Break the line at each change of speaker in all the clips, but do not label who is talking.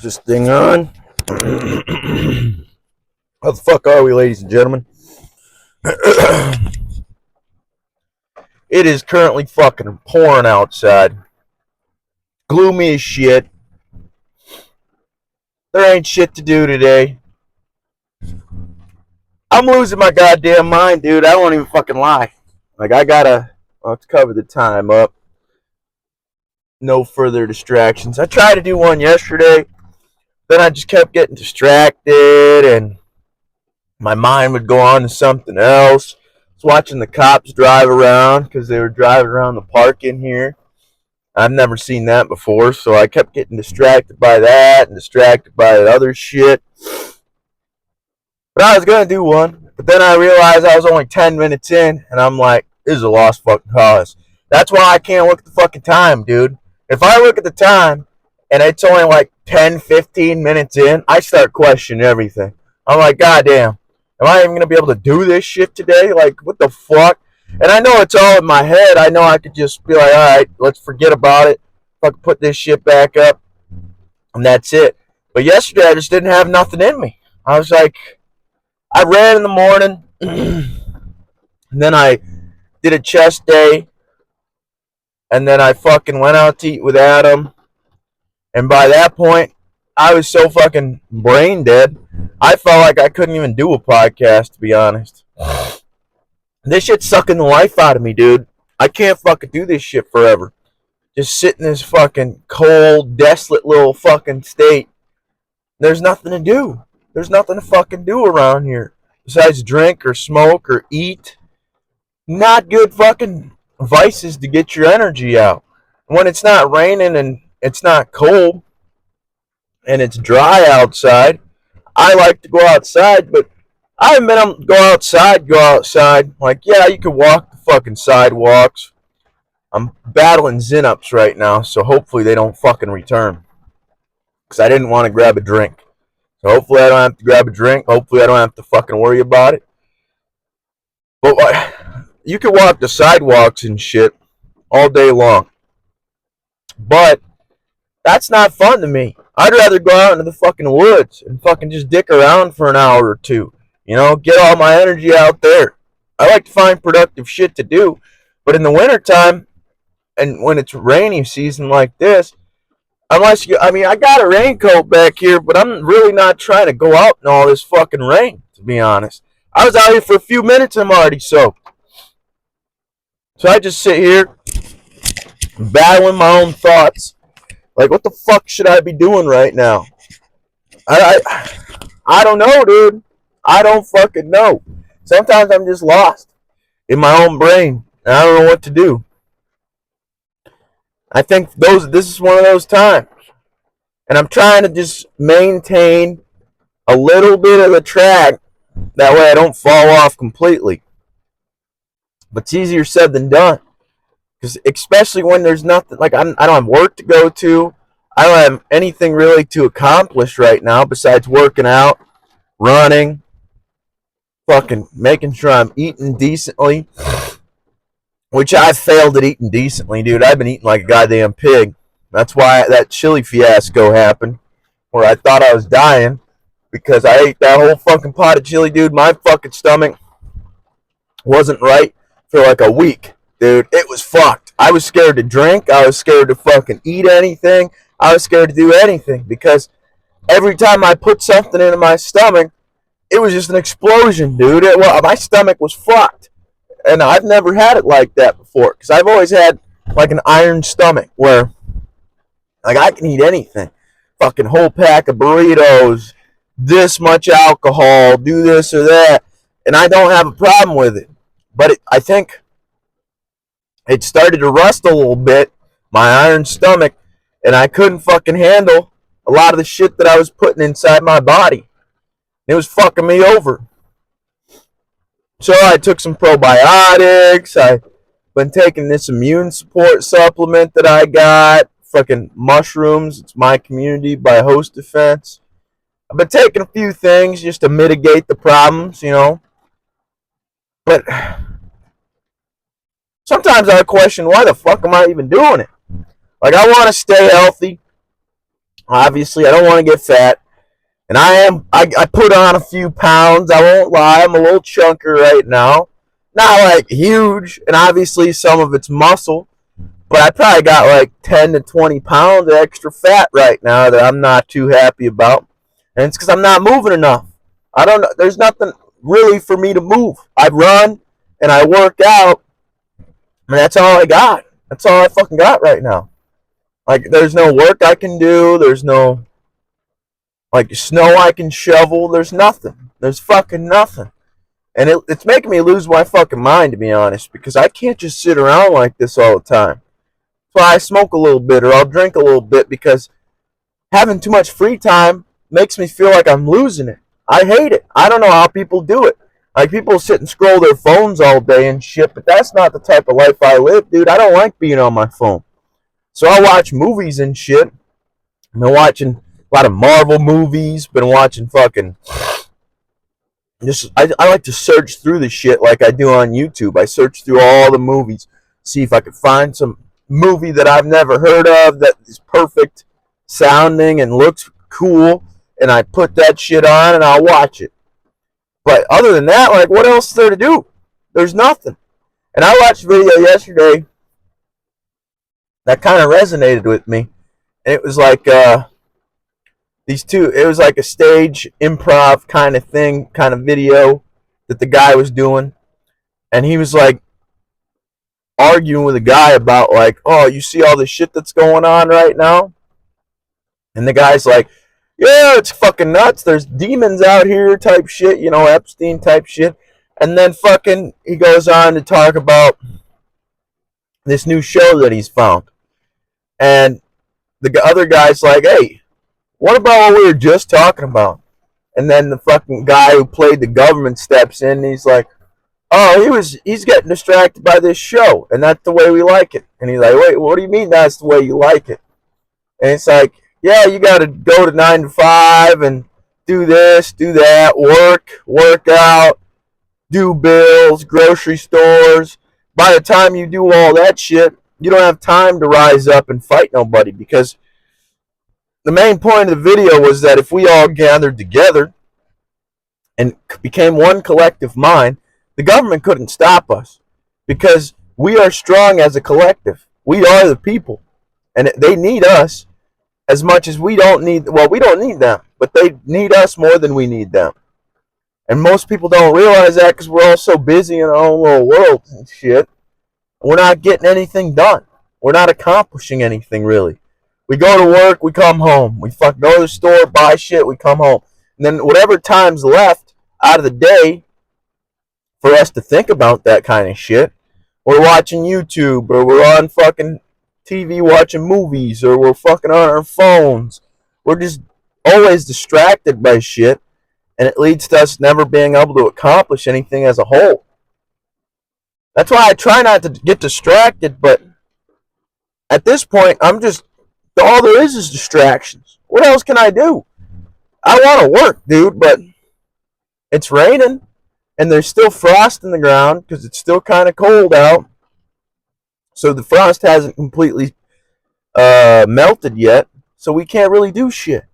this thing on. How the fuck are we, ladies and gentlemen? It is currently fucking pouring outside. Gloomy as shit. There ain't shit to do today. I'm losing my goddamn mind, dude. I won't even fucking lie. Like, let's cover the time up. No further distractions. I tried to do one yesterday. Then I just kept getting distracted and my mind would go on to something else. I was watching the cops drive around because they were driving around the park in here. I've never seen that before, so I kept getting distracted by that and distracted by other shit. But I was going to do one, but then I realized I was only 10 minutes in, and I'm like, this is a lost fucking cause. That's why I can't look at the fucking time, dude. If I look at the time, and it's only like 10, 15 minutes in, I start questioning everything. I'm like, goddamn, am I even going to be able to do this shit today? Like, what the fuck? And I know it's all in my head. I know I could just be like, all right, let's forget about it. Fucking put this shit back up. And that's it. But yesterday, I just didn't have nothing in me. I was like, I ran in the morning. And then I did a chest day. And then I fucking went out to eat with Adam. And by that point, I was so fucking brain dead, I felt like I couldn't even do a podcast, to be honest. This shit's sucking the life out of me, dude. I can't fucking do this shit forever. Just sit in this fucking cold, desolate little fucking state. There's nothing to do. There's nothing to fucking do around here. Besides drink or smoke or eat. Not good fucking vices to get your energy out. When it's not raining and it's not cold and it's dry outside, I like to go outside, but I haven't been able to go outside. Like, yeah, you can walk the fucking sidewalks. I'm battling Zin-Ups right now, so hopefully they don't fucking return. Because I didn't want to grab a drink. So hopefully I don't have to grab a drink. Hopefully I don't have to fucking worry about it. But you can walk the sidewalks and shit all day long. But that's not fun to me. I'd rather go out into the fucking woods and fucking just dick around for an hour or two. You know, get all my energy out there. I like to find productive shit to do. But in the wintertime, and when it's rainy season like this, I got a raincoat back here, but I'm really not trying to go out in all this fucking rain, to be honest. I was out here for a few minutes and I'm already soaked. So I just sit here, battling my own thoughts. Like, what the fuck should I be doing right now? I don't know, dude. I don't fucking know. Sometimes I'm just lost in my own brain, and I don't know what to do. I think this is one of those times. And I'm trying to just maintain a little bit of the track. That way I don't fall off completely. But it's easier said than done. Because especially when there's nothing, like I don't have work to go to. I don't have anything really to accomplish right now besides working out, running, fucking making sure I'm eating decently. Which I've failed at eating decently, dude. I've been eating like a goddamn pig. That's why that chili fiasco happened, where I thought I was dying because I ate that whole fucking pot of chili, dude. My fucking stomach wasn't right for like a week, dude. It was fucked. I was scared to drink. I was scared to fucking eat anything. I was scared to do anything because every time I put something into my stomach, it was just an explosion, dude. My stomach was fucked. And I've never had it like that before. Because I've always had like an iron stomach where like I can eat anything. Fucking whole pack of burritos, this much alcohol, do this or that. And I don't have a problem with it. But I think it started to rust a little bit, my iron stomach. And I couldn't fucking handle a lot of the shit that I was putting inside my body. It was fucking me over. So I took some probiotics. I've been taking this immune support supplement that I got. Fucking mushrooms. It's My Community by Host Defense. I've been taking a few things just to mitigate the problems, you know. But sometimes I question, why the fuck am I even doing it? Like, I want to stay healthy. Obviously, I don't want to get fat. And I put on a few pounds. I won't lie. I'm a little chunker right now. Not like huge. And obviously, some of it's muscle. But I probably got like 10 to 20 pounds of extra fat right now that I'm not too happy about. And it's because I'm not moving enough. I don't know. There's nothing really for me to move. I run and I work out. And that's all I got. That's all I fucking got right now. Like, there's no work I can do. There's no, like, snow I can shovel. There's nothing. There's fucking nothing. And it's making me lose my fucking mind, to be honest, because I can't just sit around like this all the time. That's why I smoke a little bit or I'll drink a little bit, because having too much free time makes me feel like I'm losing it. I hate it. I don't know how people do it. Like, people sit and scroll their phones all day and shit, but that's not the type of life I live, dude. I don't like being on my phone. So I watch movies and shit. I've been watching a lot of Marvel movies. Been watching fucking... I like to search through the shit like I do on YouTube. I search through all the movies, see if I could find some movie that I've never heard of that is perfect sounding and looks cool, and I put that shit on and I'll watch it. But other than that, like, what else is there to do? There's nothing. And I watched a video yesterday that kind of resonated with me. And it was like it was like a stage improv kind of thing, kind of video that the guy was doing. And he was like arguing with a guy about, like, oh, you see all the shit that's going on right now? And the guy's like, yeah, it's fucking nuts. There's demons out here type shit, you know, Epstein type shit. And then fucking he goes on to talk about this new show that he's found. And the other guy's like, hey, what about what we were just talking about? And then the fucking guy who played the government steps in and he's like, oh, he's getting distracted by this show, and that's the way we like it. And he's like, wait, what do you mean that's the way you like it? And it's like, yeah, you got to go to 9 to 5 and do this, do that, work out, do bills, grocery stores. By the time you do all that shit, you don't have time to rise up and fight nobody, because the main point of the video was that if we all gathered together and became one collective mind, the government couldn't stop us, because we are strong as a collective. We are the people, and they need us as much as we don't need. Well, we don't need them, but they need us more than we need them. And most people don't realize that, because we're all so busy in our own little worlds and shit. We're not getting anything done. We're not accomplishing anything, really. We go to work, we come home. We go to the store, buy shit, we come home. And then whatever time's left out of the day for us to think about that kind of shit, we're watching YouTube, or we're on fucking TV watching movies, or we're fucking on our phones. We're just always distracted by shit, and it leads to us never being able to accomplish anything as a whole. That's why I try not to get distracted, but at this point, all there is distractions. What else can I do? I want to work, dude, but it's raining, and there's still frost in the ground, because it's still kind of cold out. So the frost hasn't completely melted yet, so we can't really do shit.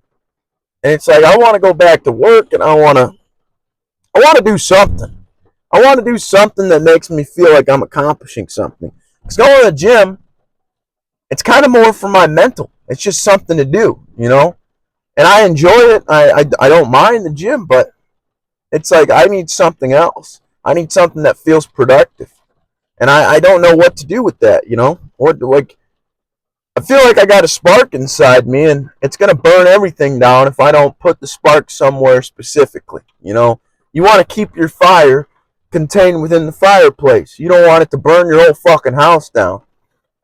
And it's like, I want to go back to work, and I want to do something. I want to do something that makes me feel like I'm accomplishing something. Because going to the gym, it's kind of more for my mental. It's just something to do, you know? And I enjoy it. I don't mind the gym, but it's like I need something else. I need something that feels productive. And I don't know what to do with that, you know? I feel like I got a spark inside me, and it's going to burn everything down if I don't put the spark somewhere specifically, you know? You want to keep your fire contained within the fireplace. You don't want it to burn your whole fucking house down.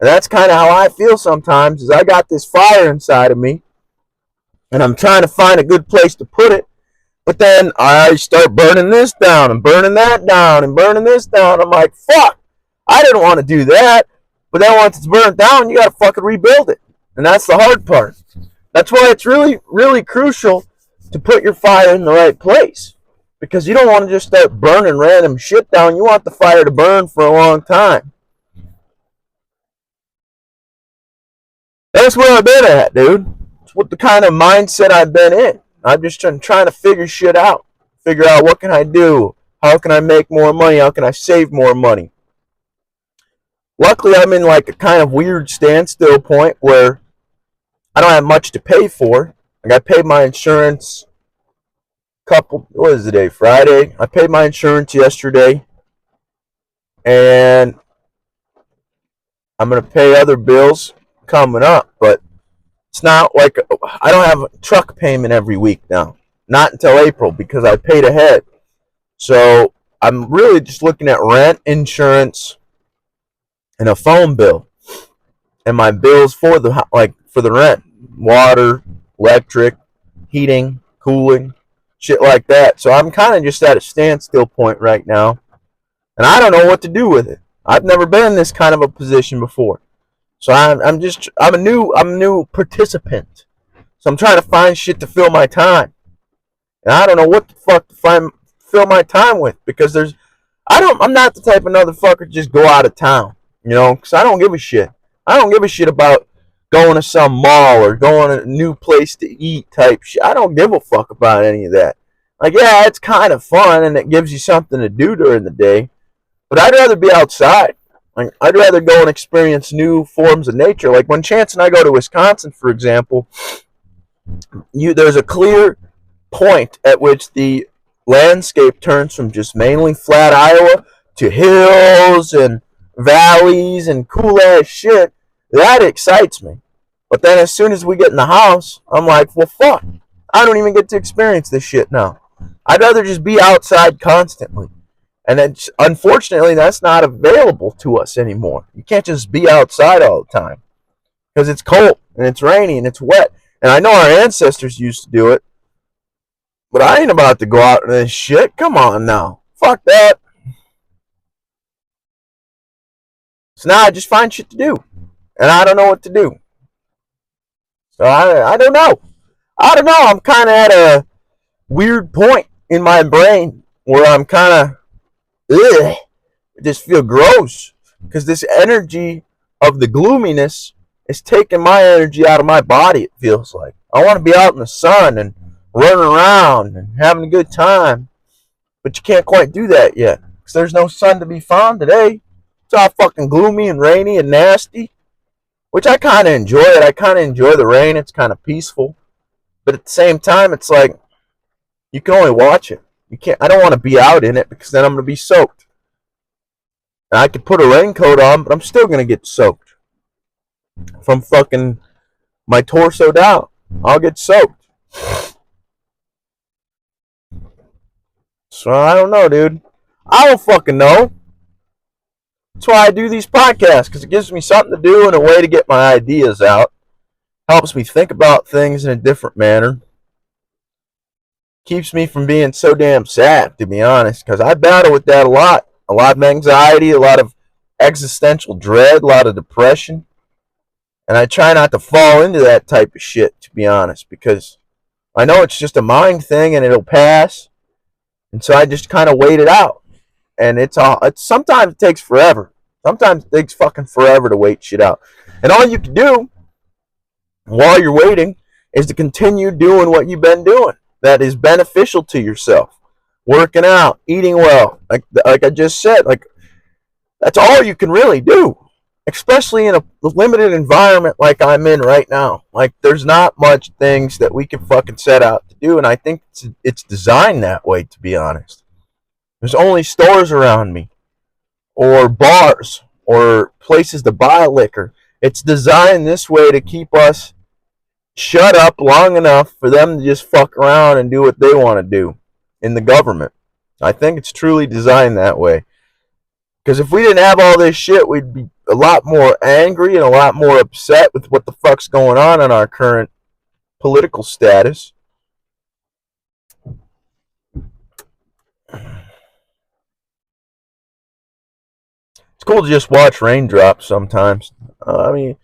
And that's kind of how I feel sometimes, is I got this fire inside of me, and I'm trying to find a good place to put it, but then I start burning this down, and burning that down, and burning this down. I'm like, fuck, I didn't want to do that, but then once it's burned down, you got to fucking rebuild it, and that's the hard part. That's why it's really, really crucial to put your fire in the right place, because you don't want to just start burning random shit down. You want the fire to burn for a long time. That's where I've been at, dude. what the kind of mindset I've been in. I'm just trying to figure shit out. Figure out what can I do? How can I make more money? How can I save more money? Luckily, I'm in like a kind of weird standstill point where I don't have much to pay for. Like I paid my insurance what is the day? Friday. I paid my insurance yesterday, and I'm gonna pay other bills coming up. But it's not like I don't have a truck payment every week now. Not until April because I paid ahead. So I'm really just looking at rent, insurance, and a phone bill, and my bills for the rent, water, electric, heating, cooling, shit like that. So I'm kind of just at a standstill point right now, and I don't know what to do with it. I've never been in this kind of a position before, so I'm a new participant. So I'm trying to find shit to fill my time, and I don't know what the fuck to fill my time with because I'm not the type of motherfucker to just go out of town, because I don't give a shit. I don't give a shit about going to some mall or going to a new place to eat type shit. I don't give a fuck about any of that. Like, yeah, it's kind of fun and it gives you something to do during the day, but I'd rather be outside. Like, I'd rather go and experience new forms of nature. Like when Chance and I go to Wisconsin, for example, there's a clear point at which the landscape turns from just mainly flat Iowa to hills and valleys and cool ass shit. That excites me. But then as soon as we get in the house, I'm like, well, fuck. I don't even get to experience this shit now. I'd rather just be outside constantly. And unfortunately, that's not available to us anymore. You can't just be outside all the time because it's cold and it's rainy and it's wet. And I know our ancestors used to do it, but I ain't about to go out in this shit. Come on now. Fuck that. So now I just find shit to do. And I don't know what to do. So I don't know. I don't know. I'm kind of at a weird point in my brain where I'm kind of, I just feel gross. Because this energy of the gloominess is taking my energy out of my body, it feels like. I want to be out in the sun and running around and having a good time. But you can't quite do that yet. Because there's no sun to be found today. It's all fucking gloomy and rainy and nasty. Which I kind of enjoy it. I kind of enjoy the rain. It's kind of peaceful. But at the same time, it's like, you can only watch it. You can't. I don't want to be out in it because then I'm going to be soaked. And I could put a raincoat on, but I'm still going to get soaked. From fucking my torso down. I'll get soaked. So I don't know, dude. I don't fucking know. That's why I do these podcasts, because it gives me something to do and a way to get my ideas out. Helps me think about things in a different manner. Keeps me from being so damn sad, to be honest, because I battle with that a lot. A lot of anxiety, a lot of existential dread, a lot of depression. And I try not to fall into that type of shit, to be honest, because I know it's just a mind thing and it'll pass. And so I just kind of wait it out. And it's sometimes it takes forever. Sometimes it takes fucking forever to wait shit out. And all you can do while you're waiting is to continue doing what you've been doing that is beneficial to yourself. Working out, eating well, like I just said, like that's all you can really do. Especially in a limited environment like I'm in right now. Like there's not much things that we can fucking set out to do, and I think it's designed that way, to be honest. There's only stores around me, or bars, or places to buy liquor. It's designed this way to keep us shut up long enough for them to just fuck around and do what they want to do in the government. I think it's truly designed that way. Because if we didn't have all this shit, we'd be a lot more angry and a lot more upset with what the fuck's going on in our current political status. It's cool to just watch raindrops sometimes. I mean,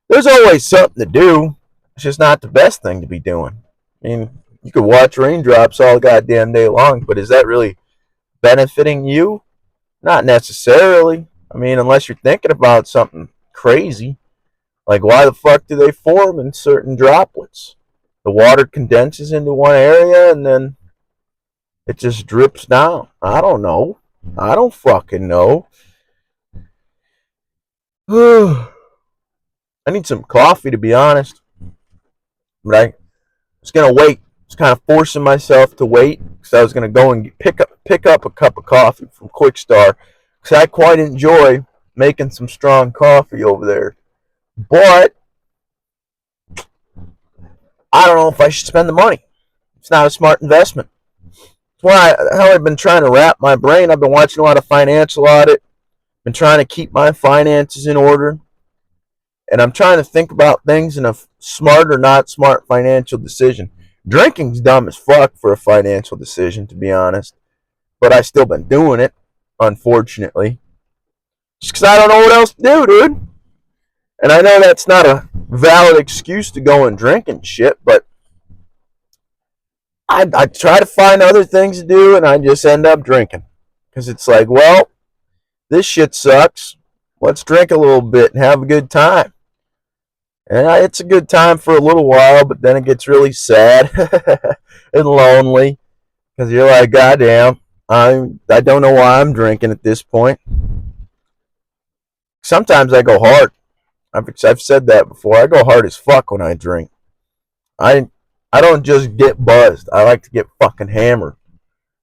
there's always something to do. It's just not the best thing to be doing. I mean, you could watch raindrops all goddamn day long, but is that really benefiting you? Not necessarily. I mean, unless you're thinking about something crazy. Like, why the fuck do they form in certain droplets? The water condenses into one area and then it just drips down. I don't know. I don't fucking know. I need some coffee, to be honest. But I was gonna wait. I was kind of forcing myself to wait because I was gonna go and pick up a cup of coffee from Quick Star because I quite enjoy making some strong coffee over there. But I don't know if I should spend the money. It's not a smart investment. How I've been trying to wrap my brain. I've been watching a lot of financial audit. Been trying to keep my finances in order. And I'm trying to think about things in a smart or not smart financial decision. Drinking's dumb as fuck for a financial decision, to be honest. But I still been doing it, unfortunately. Just because I don't know what else to do, dude. And I know that's not a valid excuse to go and drink and shit, but I try to find other things to do and I just end up drinking. Because it's like, well, this shit sucks. Let's drink a little bit and have a good time. And it's a good time for a little while, but then it gets really sad and lonely. Because you're like, goddamn, I don't know why I'm drinking at this point. Sometimes I go hard. I've said that before. I go hard as fuck when I drink. I don't just get buzzed. I like to get fucking hammered.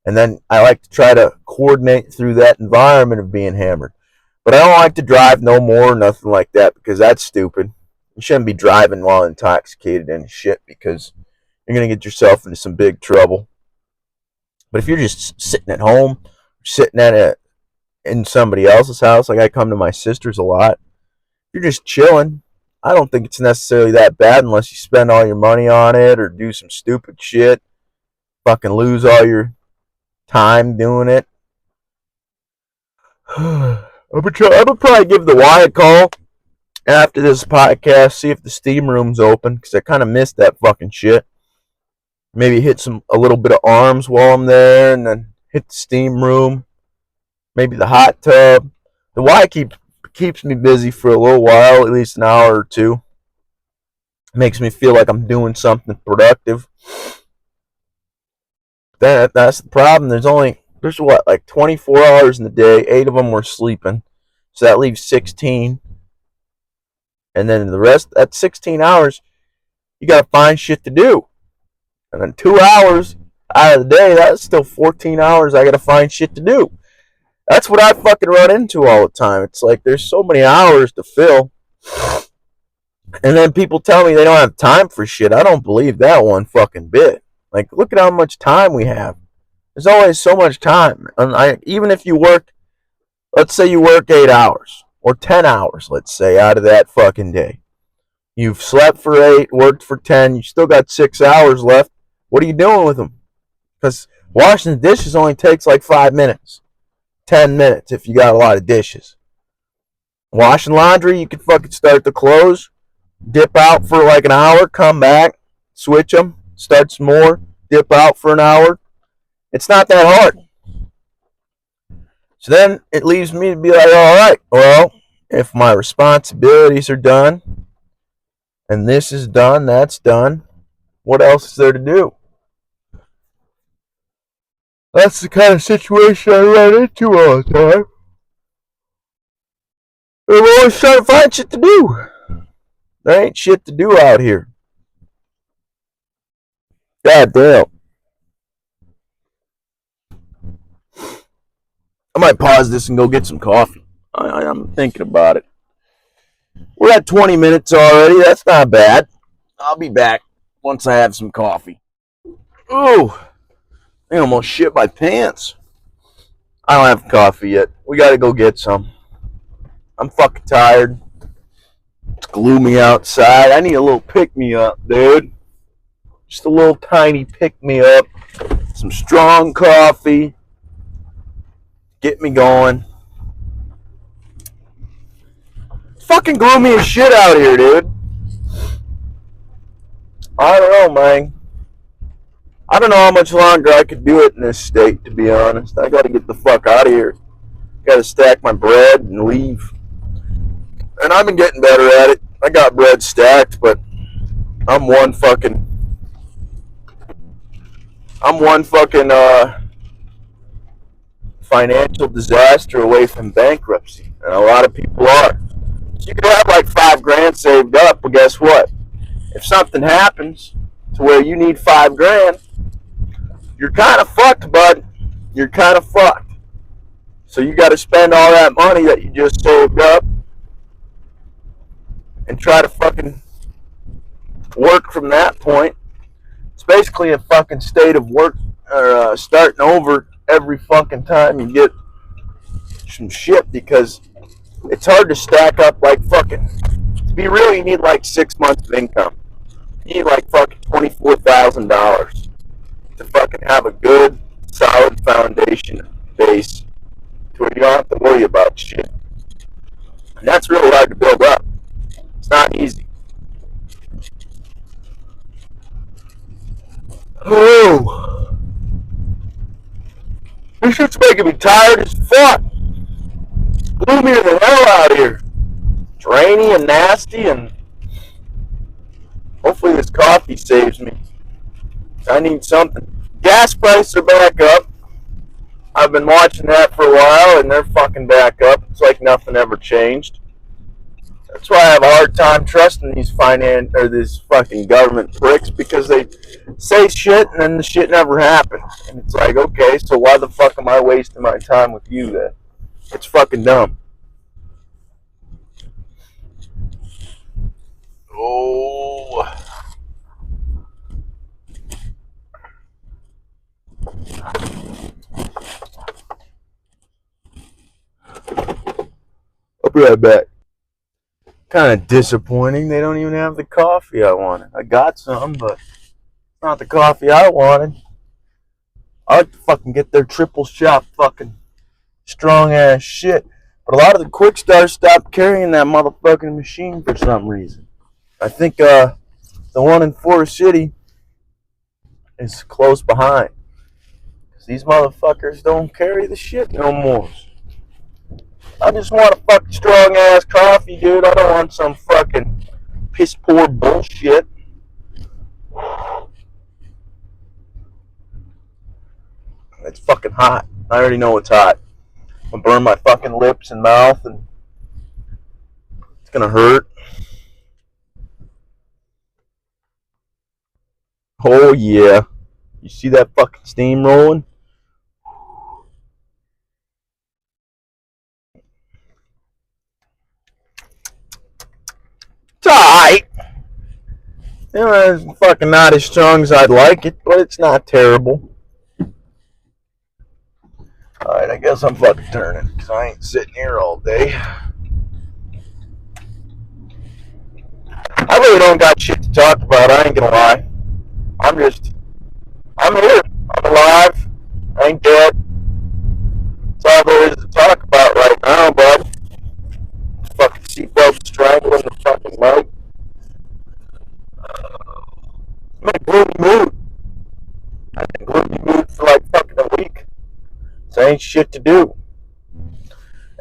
And then I like to try to coordinate through that environment of being hammered. But I don't like to drive no more or nothing like that because that's stupid. You shouldn't be driving while intoxicated and shit because you're going to get yourself into some big trouble. But if you're just sitting at home, sitting in somebody else's house, like I come to my sister's a lot, you're just chilling. I don't think it's necessarily that bad unless you spend all your money on it or do some stupid shit. Fucking lose all your time doing it. I'm gonna probably give the Y a call after this podcast, see if the steam room's open, because I kind of missed that fucking shit. Maybe hit a little bit of arms while I'm there, and then hit the steam room. Maybe the hot tub. The Y keeps me busy for a little while, at least an hour or two. It makes me feel like I'm doing something productive. That's the problem. There's what, like 24 hours in the day. 8 of them were sleeping, so that leaves 16. And then the rest, that's 16 hours. You gotta find shit to do. And then 2 hours out of the day, that's still 14 hours. I gotta find shit to do. That's what I fucking run into all the time. It's like there's so many hours to fill. And then people tell me they don't have time for shit. I don't believe that one fucking bit. Like, look at how much time we have. There's always so much time. And even if you work, let's say you work 8 hours or 10 hours, let's say, out of that fucking day. You've slept for 8, worked for 10, you still got 6 hours left. What are you doing with them? Because washing the dishes only takes like 5 minutes. 10 minutes if you got a lot of dishes. Washing laundry, you can fucking start the clothes, dip out for like an hour, come back, switch them, start some more, dip out for an hour. It's not that hard. So then it leaves me to be like, all right, well, if my responsibilities are done, and this is done, that's done, what else is there to do? That's the kind of situation I run into all the time. I'm always trying to find shit to do. There ain't shit to do out here. God damn. I might pause this and go get some coffee. I'm thinking about it. We're at 20 minutes already. That's not bad. I'll be back once I have some coffee. Ooh. I almost shit my pants. I don't have coffee yet. We gotta go get some. I'm fucking tired. It's gloomy outside. I need a little pick-me-up, dude. Just a little tiny pick-me-up. Some strong coffee. Get me going. It's fucking gloomy as shit out here, dude. I don't know, man. I don't know how much longer I could do it in this state, to be honest. I gotta get the fuck out of here. Gotta stack my bread and leave. And I've been getting better at it. I got bread stacked, but I'm one fucking financial disaster away from bankruptcy, and a lot of people are. So you could have like $5 grand saved up, but guess what? If something happens to where you need $5 grand, you're kind of fucked, bud. You're kind of fucked. So you got to spend all that money that you just saved up and try to fucking work from that point. It's basically a fucking state of work or starting over every fucking time you get some shit, because it's hard to stack up like fucking. You really need like 6 months of income. You need like fucking $24,000 to fucking have a good, solid foundation base to where you don't have to worry about shit. And that's really hard to build up. It's not easy. Oh, this shit's making me tired as fuck. It's gloomier than hell out here. It's rainy and nasty, and hopefully this coffee saves me. I need something. Gas prices are back up. I've been watching that for a while, and they're fucking back up. It's like nothing ever changed. That's why I have a hard time trusting these these fucking government pricks, because they say shit and then the shit never happens. And it's like, okay, so why the fuck am I wasting my time with you then? It's fucking dumb. Oh. I'll be right back. Kind of disappointing. They don't even have the coffee I wanted. I got some, but it's not the coffee I wanted. I like to fucking get their triple shot fucking strong ass shit. But a lot of the quick starts stopped carrying that motherfucking machine for some reason. I think the one in Forest City is close behind. Cause these motherfuckers don't carry the shit no more. I just want a fucking strong ass coffee, dude. I don't want some fucking piss poor bullshit. It's fucking hot. I already know it's hot. I'm gonna burn my fucking lips and mouth, and it's gonna hurt. Oh yeah. You see that fucking steam rolling? It's alright. You know, it's fucking not as strong as I'd like it, but it's not terrible. Alright, I guess I'm fucking turning, because I ain't sitting here all day. I really don't got shit to talk about, I ain't gonna lie. I'm here. I'm alive. I ain't dead. That's all there is to talk about right now, bud. Fucking seatbelt strangling the fucking mic. I'm in a gloomy mood. I've been in a gloomy mood for like fucking a week. So ain't shit to do.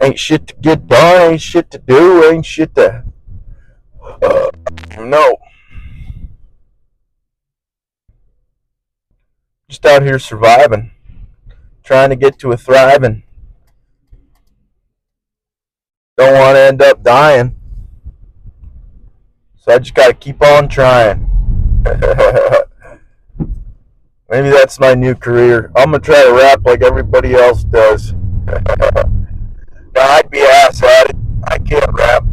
Ain't shit to get done. Ain't shit to do. Ain't shit to. No. Just out here surviving. Trying to get to a thriving. Don't want to end up dying. So I just gotta keep on trying. Maybe that's my new career. I'm gonna try to rap like everybody else does. No, I'd be ass at it. I can't rap.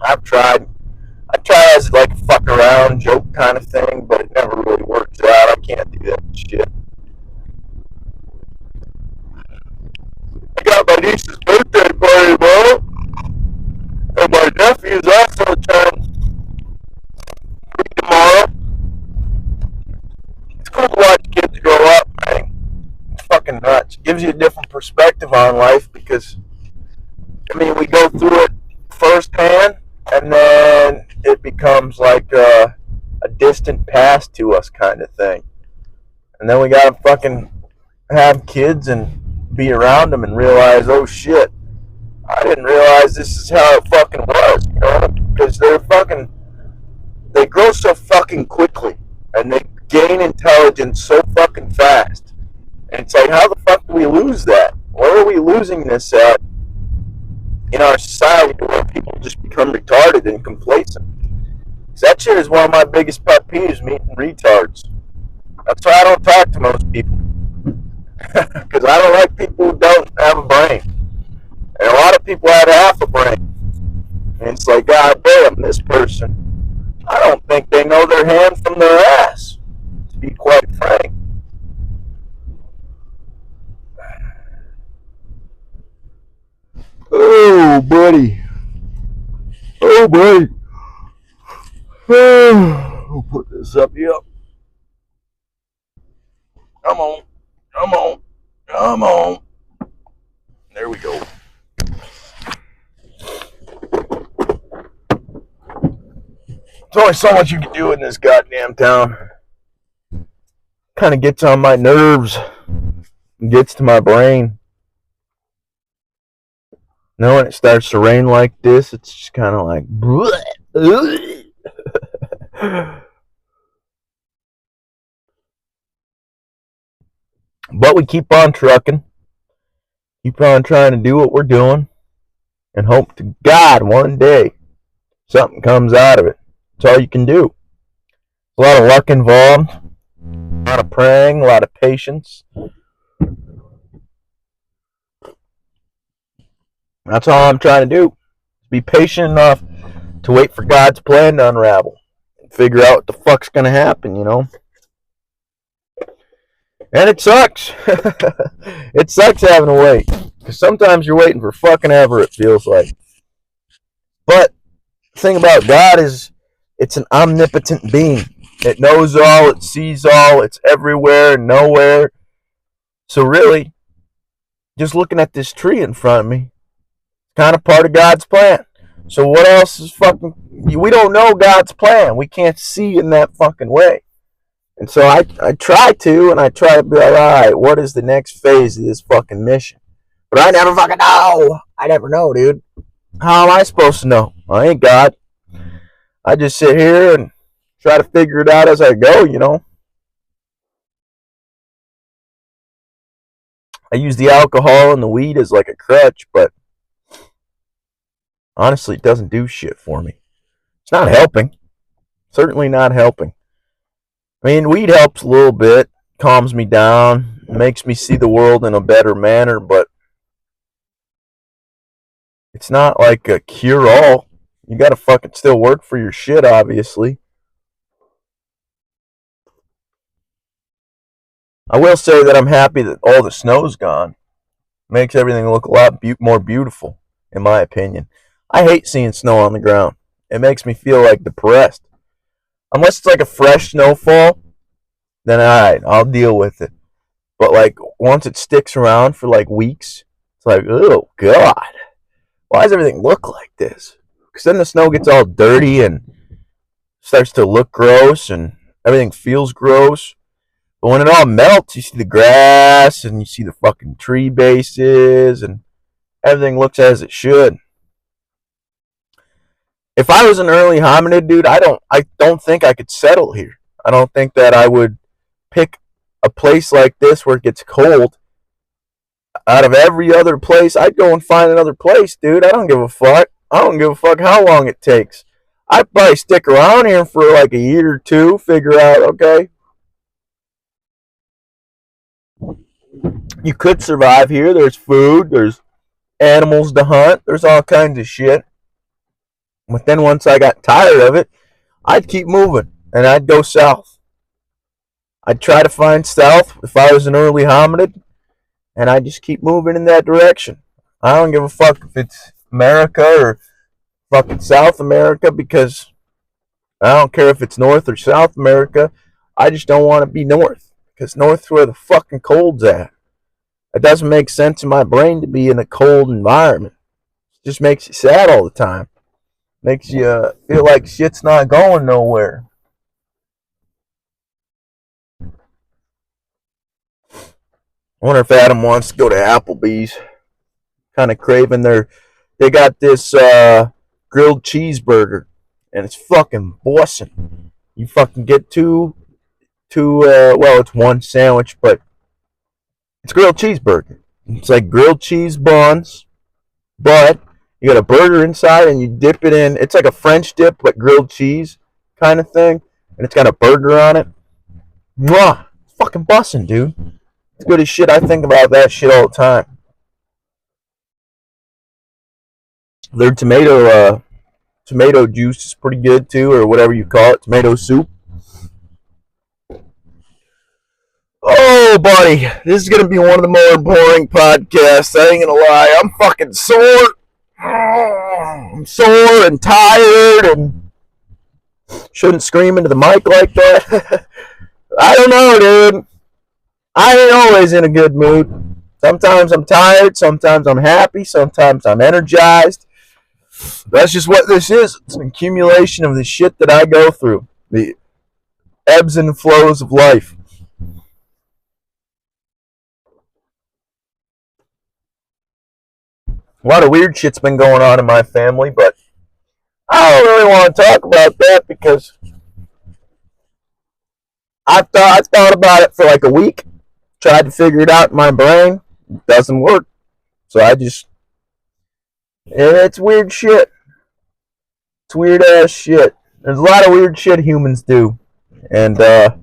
I've tried. I try as like a fuck around joke kind of thing, but it never really works out. I can't do that shit. I got my niece's birthday party tomorrow, and my nephew's also turning tomorrow. It's cool to watch kids grow up, man. It's fucking nuts. It gives you a different perspective on life, because I mean, we go through it firsthand, and then it becomes like a distant past to us kind of thing. And then we gotta fucking have kids and be around them and realize, oh shit, I didn't realize this is how it fucking was, you know? Because they grow so fucking quickly, and they gain intelligence so fucking fast. And it's like, how the fuck do we lose that? Where are we losing this at in our society where people just become retarded and complacent? Because that shit is one of my biggest pet peeves, meeting retards. That's why I don't talk to most people. Because I don't like people who don't have a brain. And a lot of people have half a brain. And it's like, God damn, this person, I don't think they know their hand from their ass, to be quite frank. Oh, buddy. Oh, buddy. We'll put this up. Yep. Come on. Come on. Come on. There we go. There's only so much you can do in this goddamn town. Kind of gets on my nerves. Gets to my brain. You know, when it starts to rain like this, it's just kind of like... But we keep on trucking. Keep on trying to do what we're doing. And hope to God one day something comes out of it. That's all you can do. A lot of luck involved. A lot of praying. A lot of patience. That's all I'm trying to do. Be patient enough to wait for God's plan to unravel. And figure out what the fuck's going to happen, you know? And it sucks. It sucks having to wait. Because sometimes you're waiting for fucking ever, it feels like. But the thing about God is it's an omnipotent being. It knows all, it sees all, it's everywhere, nowhere. So really, just looking at this tree in front of me, kind of part of God's plan. So what else is fucking... We don't know God's plan. We can't see in that fucking way. And so I try to, and I try to be like, all right, what is the next phase of this fucking mission? But I never fucking know. I never know, dude. How am I supposed to know? I ain't God. I just sit here and try to figure it out as I go, you know. I use the alcohol and the weed as like a crutch, but honestly, it doesn't do shit for me. It's not helping. Certainly not helping. I mean, weed helps a little bit, calms me down, makes me see the world in a better manner, but it's not like a cure-all. You gotta fucking still work for your shit, obviously. I will say that I'm happy that all the snow's gone. Makes everything look a lot more beautiful, in my opinion. I hate seeing snow on the ground. It makes me feel like depressed. Unless it's like a fresh snowfall, then alright, I'll deal with it. But like once it sticks around for like weeks, it's like, oh god, why does everything look like this? Because then the snow gets all dirty and starts to look gross and everything feels gross. But when it all melts, you see the grass and you see the fucking tree bases and everything looks as it should. If I was an early hominid, dude, I don't think I could settle here. I don't think that I would pick a place like this where it gets cold. Out of every other place, I'd go and find another place, dude. I don't give a fuck. I don't give a fuck how long it takes. I'd probably stick around here for like a year or two, figure out, okay, you could survive here. There's food, there's animals to hunt, there's all kinds of shit. But then once I got tired of it, I'd keep moving and I'd go south. I'd try to find south if I was an early hominid, and I'd just keep moving in that direction. I don't give a fuck if it's America or fucking South America, because I don't care if it's North or South America. I just don't want to be north, because north's where the fucking cold's at. It doesn't make sense in my brain to be in a cold environment. It just makes you sad all the time. Makes you feel like shit's not going nowhere. I wonder if Adam wants to go to Applebee's. Kind of craving their they got this grilled cheeseburger, and it's fucking bussin'. You fucking get well, it's one sandwich, but it's grilled cheeseburger. It's like grilled cheese buns, but you got a burger inside and you dip it in. It's like a French dip, but grilled cheese kind of thing, and it's got a burger on it. Mwah! It's fucking bussin', dude. It's good as shit. I think about that shit all the time. Their tomato juice is pretty good too, or whatever you call it, tomato soup. Oh, buddy, this is gonna be one of the more boring podcasts. I ain't gonna lie. I'm fucking sore. I'm sore and tired, and shouldn't scream into the mic like that. I don't know, dude. I ain't always in a good mood. Sometimes I'm tired. Sometimes I'm happy. Sometimes I'm energized. That's just what this is. It's an accumulation of the shit that I go through. The ebbs and flows of life. A lot of weird shit's been going on in my family, but I don't really want to talk about that because I thought about it for like a week, tried to figure it out in my brain. It doesn't work. So it's weird shit. It's weird ass shit. There's a lot of weird shit humans do. And to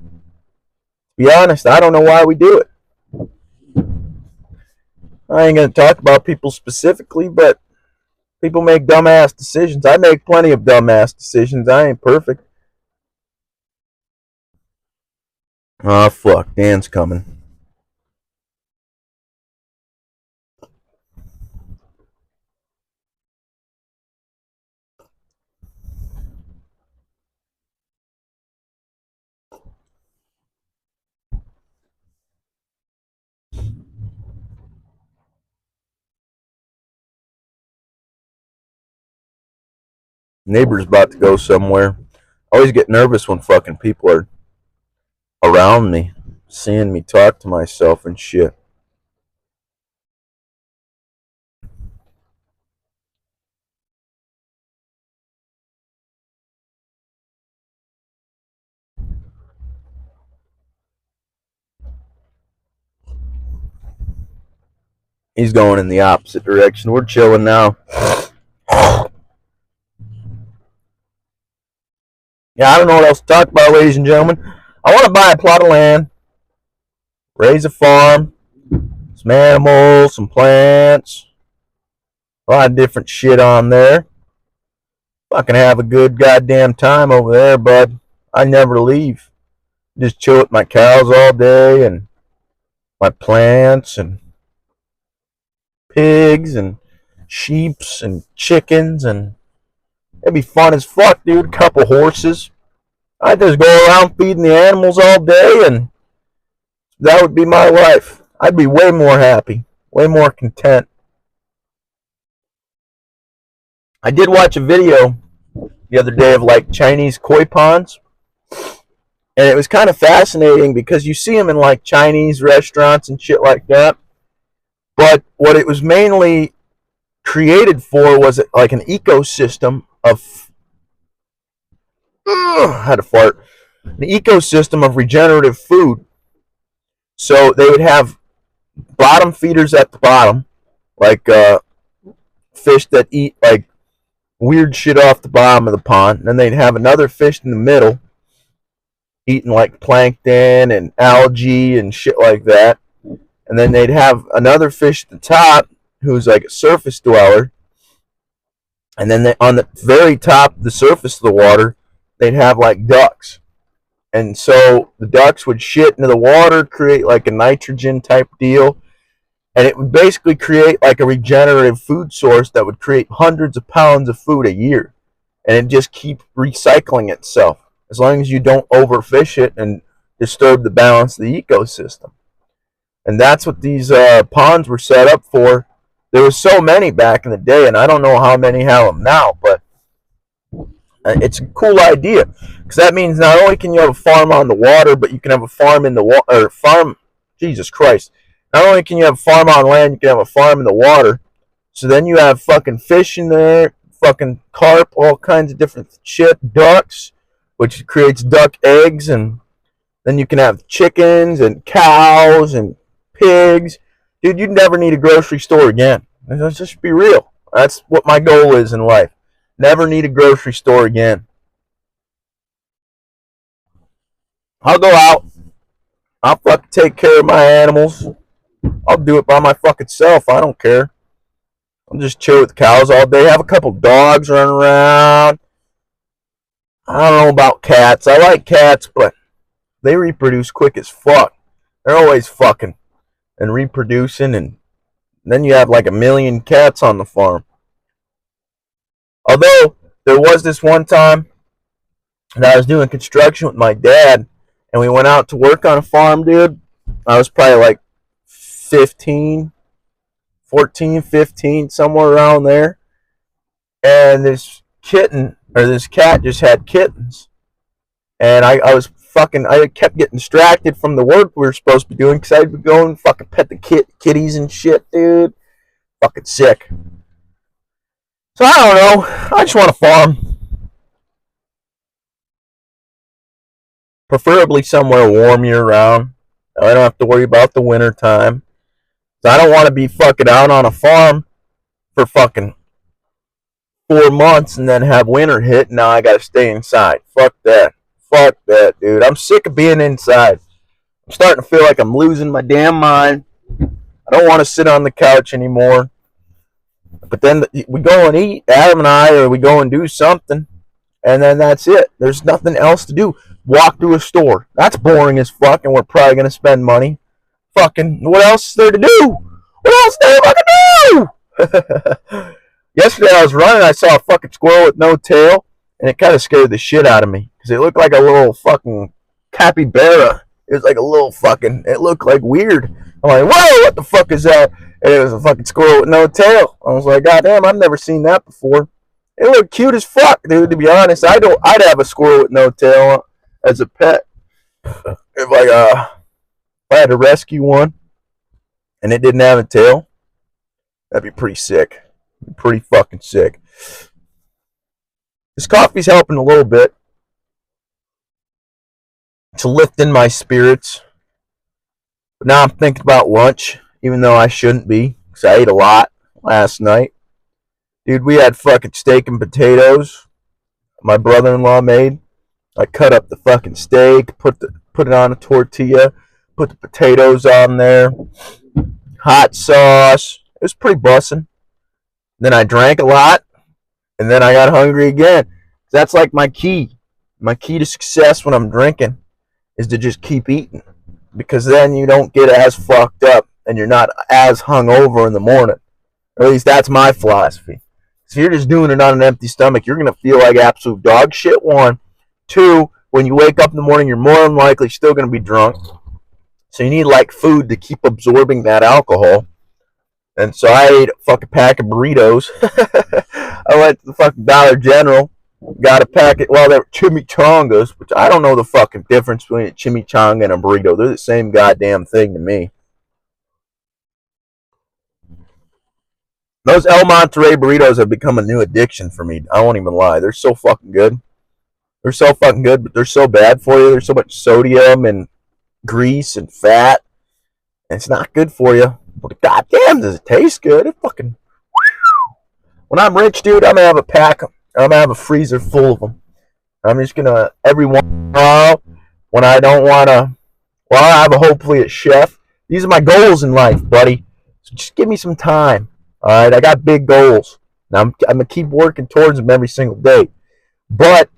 be honest, I don't know why we do it. I ain't going to talk about people specifically, but people make dumbass decisions. I make plenty of dumbass decisions. I ain't perfect. Oh, fuck. Dan's coming. Neighbor's about to go somewhere. I always get nervous when fucking people are around me, seeing me talk to myself and shit. He's going in the opposite direction. We're chilling now. Yeah, I don't know what else to talk about, ladies and gentlemen. I want to buy a plot of land, raise a farm, some animals, some plants, a lot of different shit on there. Fucking have a good goddamn time over there, bud. I never leave. Just chill with my cows all day and my plants and pigs and sheeps and chickens, and it'd be fun as fuck, dude. A couple horses. I'd just go around feeding the animals all day, and that would be my life. I'd be way more happy, way more content. I did watch a video the other day of like Chinese koi ponds, and it was kind of fascinating because you see them in like Chinese restaurants and shit like that. But what it was mainly created for was like an ecosystem of I had a fart. An ecosystem of regenerative food. So they would have bottom feeders at the bottom, like fish that eat like weird shit off the bottom of the pond. And then they'd have another fish in the middle, eating like plankton and algae and shit like that. And then they'd have another fish at the top who's like a surface dweller. And then on the very top, the surface of the water, they'd have like ducks. And so the ducks would shit into the water, create like a nitrogen type deal. And it would basically create like a regenerative food source that would create hundreds of pounds of food a year. And it just keep recycling itself as long as you don't overfish it and disturb the balance of the ecosystem. And that's what these ponds were set up for. There were so many back in the day, and I don't know how many have them now, but it's a cool idea, because that means not only can you have a farm on the water, but you can have a farm in the water, or farm, Jesus Christ. Not only can you have a farm on land, you can have a farm in the water, So then you have fucking fish in there, fucking carp, all kinds of different shit, ducks, which creates duck eggs, and then you can have chickens and cows and pigs. Dude, you'd never need a grocery store again. Let's just be real. That's what my goal is in life. Never need a grocery store again. I'll go out. I'll fucking take care of my animals. I'll do it by my fucking self. I don't care. I'll just chill with the cows all day. Have a couple dogs running around. I don't know about cats. I like cats, but they reproduce quick as fuck. They're always fucking and reproducing, and then you have like a million cats on the farm. Although, there was this one time that I was doing construction with my dad, and we went out to work on a farm, dude. I was probably like 15, 14, 15, somewhere around there. And this cat just had kittens. And I was fucking, I kept getting distracted from the work we were supposed to be doing because I'd be going fucking pet the kitties and shit, dude. Fucking sick. So I don't know. I just want to farm. Preferably somewhere warm year round. I don't have to worry about the winter time. So I don't want to be fucking out on a farm for fucking 4 months and then have winter hit and now I gotta stay inside. Fuck that. Fuck that, dude. I'm sick of being inside. I'm starting to feel like I'm losing my damn mind. I don't want to sit on the couch anymore. But then we go and eat, Adam and I, or we go and do something, and then that's it. There's nothing else to do. Walk through a store. That's boring as fuck, and we're probably going to spend money. Fucking, what else is there to do? What else is there to do? Yesterday I was running, I saw a fucking squirrel with no tail, and it kind of scared the shit out of me, because it looked like a little fucking capybara. It was like a little fucking, it looked like weird. I'm like, whoa, what the fuck is that? And it was a fucking squirrel with no tail. I was like, God damn, I've never seen that before. It looked cute as fuck, dude, to be honest. I'd have a squirrel with no tail as a pet. If I had to rescue one and it didn't have a tail, that'd be pretty sick. Pretty fucking sick. This coffee's helping a little bit. It's lifting my spirits. But now I'm thinking about lunch, even though I shouldn't be, because I ate a lot last night. Dude, we had fucking steak and potatoes. My brother-in-law made. I cut up the fucking steak, put it on a tortilla, put the potatoes on there, hot sauce. It was pretty bussin'. Then I drank a lot, and then I got hungry again. That's like my key. My key to success when I'm drinking is to just keep eating, because then you don't get as fucked up and you're not as hungover in the morning. Or at least that's my philosophy. So you're just doing it on an empty stomach, you're gonna feel like absolute dog shit. 1, 2, when you wake up in the morning, you're more than likely still gonna be drunk. So you need like food to keep absorbing that alcohol. And so I ate a fucking pack of burritos. I went to the fucking Dollar General, got a packet. Well, they were chimichangas, which I don't know the fucking difference between a chimichanga and a burrito. They're the same goddamn thing to me. Those El Monterey burritos have become a new addiction for me. I won't even lie. They're so fucking good. They're so fucking good, but they're so bad for you. There's so much sodium and grease and fat. And it's not good for you. But goddamn, does it taste good? It fucking... When I'm rich, dude, I'm gonna have a pack. I'm gonna have a freezer full of them. I'm just gonna, every once in a while, when I don't wanna, well, I have hopefully a chef. These are my goals in life, buddy. So just give me some time. Alright, I got big goals. Now I'm gonna keep working towards them every single day. But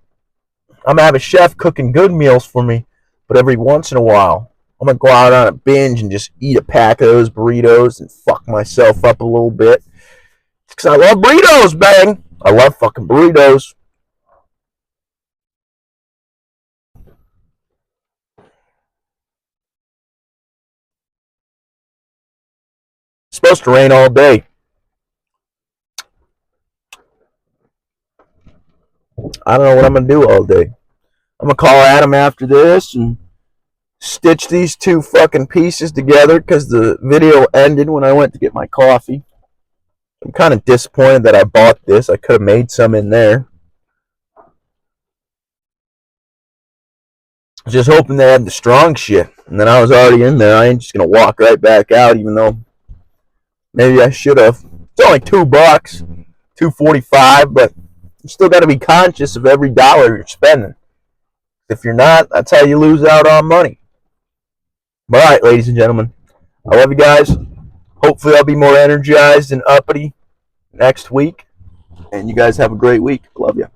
I'm gonna have a chef cooking good meals for me. But every once in a while, I'm gonna go out on a binge and just eat a pack of those burritos and fuck myself up a little bit. Because I love burritos, bang! I love fucking burritos. It's supposed to rain all day. I don't know what I'm gonna do all day. I'm gonna call Adam after this and stitch these two fucking pieces together because the video ended when I went to get my coffee. I'm kind of disappointed that I bought this. I could have made some in there. Just hoping they had the strong shit. And then I was already in there. I ain't just going to walk right back out, even though maybe I should have. It's only $2, $2.45, but you still got to be conscious of every dollar you're spending. If you're not, that's how you lose out on money. All right, ladies and gentlemen, I love you guys. Hopefully I'll be more energized and uppity next week. And you guys have a great week. Love you.